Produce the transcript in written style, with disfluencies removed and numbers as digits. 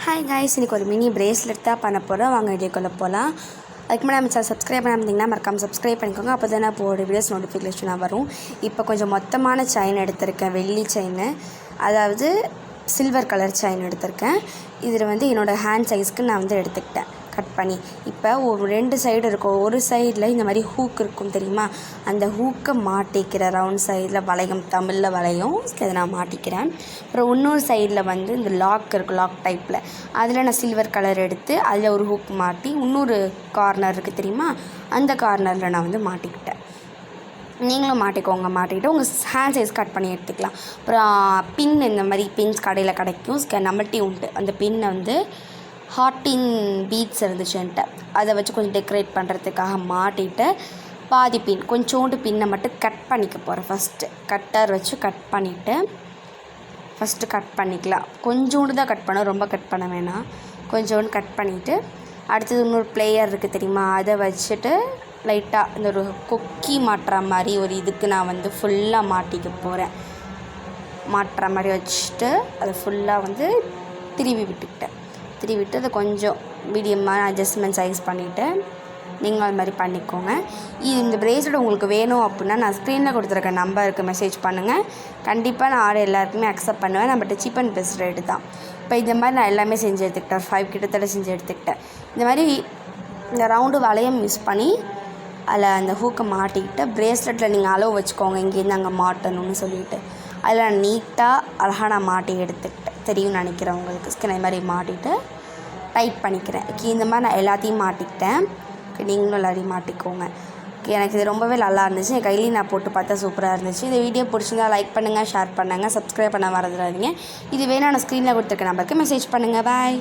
Hi guys, இன்றைக்கி ஒரு mini bracelet தான் பண்ண போகிறோம். வாங்க வீடியோக்குள்ளே போகலாம். அதுக்கு முன்னாடி நம்ம சேனல் சப்ஸ்கிரைப் பண்ணாமல் மறக்காமல் சப்ஸ்கிரைப் பண்ணிக்கோங்க. அப்போ தான் நான் போகிற வீடியோஸ் நோட்டிஃபிகேஷனாக வரும். இப்போ கொஞ்சம் மொத்தமான செயின் எடுத்திருக்கேன், வெள்ளி செயின், அதாவது சில்வர் கலர் செயின் எடுத்திருக்கேன். இதில் என்னோடய ஹேண்ட் சைஸ்க்கு நான் எடுத்துக்கிட்டேன் கட் பண்ணி. இப்போ ஒரு 2 சைடு இருக்கும். ஒரு சைடில் இந்த மாதிரி ஹூக் இருக்கும் தெரியுமா, அந்த ஹூக்கை மாட்டிக்கிற ரவுண்ட் சைடில் வளையம், தமிழில் வளையம், அதை நான் மாட்டிக்கிறேன். அப்புறம் இன்னொரு சைடில் இந்த லாக் இருக்குது, லாக் டைப்பில், அதில் நான் சில்வர் கலர் எடுத்து அதில் ஒரு ஹூக் மாட்டி இன்னொரு கார்னர் இருக்குது தெரியுமா, அந்த கார்னரில் நான் மாட்டிக்கிட்டேன். நீங்களும் மாட்டிக்கோங்க. மாட்டிக்கிட்டு உங்கள் ஹேண்ட் சைஸ் கட் பண்ணி எடுத்துக்கலாம். அப்புறம் பின், இந்த மாதிரி பின்ஸ் கடையில் கிடைக்கும், நம்மள்ட்டே உண்டு. அந்த பின்னை ஹார்ட்டின் பீட்ஸ் இருந்துச்சு என்கிட்ட, அதை வச்சு கொஞ்சம் டெக்கரேட் பண்ணுறதுக்காக மாட்டிட்டு பாதி பின், கொஞ்சோண்டு பின்னை மட்டும் கட் பண்ணிக்க போகிறேன். ஃபஸ்ட்டு கட்டர் வச்சு கட் பண்ணிவிட்டு கட் பண்ணிக்கலாம். கொஞ்சோண்டு தான் கட் பண்ண, ரொம்ப கட் பண்ண வேணாம். கொஞ்சோண்டு கட் பண்ணிவிட்டு அடுத்தது இன்னொரு பிளேயர் இருக்குது தெரியுமா, அதை வச்சுட்டு லைட்டாக இந்த ஒரு கொக்கி மாட்டுற மாதிரி ஒரு இதுக்கு நான் ஃபுல்லாக மாட்டிக்க போகிறேன். மாட்டுற மாதிரி வச்சுட்டு அதை ஃபுல்லாக திருவிட்டு அதை கொஞ்சம் மீடியமாக அட்ஜஸ்ட்மெண்ட் சைஸ் பண்ணிவிட்டு நீங்களும் அது மாதிரி பண்ணிக்கோங்க. இந்த பிரேஸ்லெட் உங்களுக்கு வேணும் அப்படின்னா நான் ஸ்க்ரீனில் கொடுத்துருக்க நம்பருக்கு மெசேஜ் பண்ணுங்கள். கண்டிப்பாக நான் ஆர்டர் எல்லாருக்குமே அக்செப்ட் பண்ணுவேன். நம்மகிட்ட சீப் அண்ட் பெஸ்ட் ரேட்டு தான். இப்போ இந்த மாதிரி நான் எல்லாமே செஞ்சு எடுத்துக்கிட்டேன், 5 கிட்டத்தட்ட செஞ்சு எடுத்துக்கிட்டேன். இந்த மாதிரி இந்த ரவுண்டு வளையம் யூஸ் பண்ணி அதில் அந்த ஹூக்கை மாட்டிக்கிட்டு பிரேஸ்லெட்டில் நீங்கள் அளவு வச்சுக்கோங்க, இங்கேருந்து அங்கே மாட்டணும்னு சொல்லிவிட்டு அதில் நான் நீட்டாக அழகாக நான் மாட்டி எடுத்துக்கிட்டேன். தெரியும்னு நினைக்கிறேன் உங்களுக்கு. ஸ்கின் மாதிரி மாட்டிட்டு டைட் பண்ணிக்கிறேன். இந்த மாதிரி நான் எல்லாத்தையும் மாட்டிக்கிட்டேன். நீங்களும் எல்லாரையும் மாட்டிக்கோங்க. எனக்கு இது ரொம்பவே நல்லா இருந்துச்சு. என் கையிலையும் நான் போட்டு பார்த்தா சூப்பராக இருந்துச்சு. இந்த வீடியோ பிடிச்சிருந்தா லைக் பண்ணுங்கள், ஷேர் பண்ணுங்கள், சப்ஸ்கிரைப் பண்ண மறந்துடாதீங்க. இது வேணா நான் ஸ்க்ரீனில் கொடுத்துருக்க நம்பருக்கு மெசேஜ் பண்ணுங்கள். பாய்.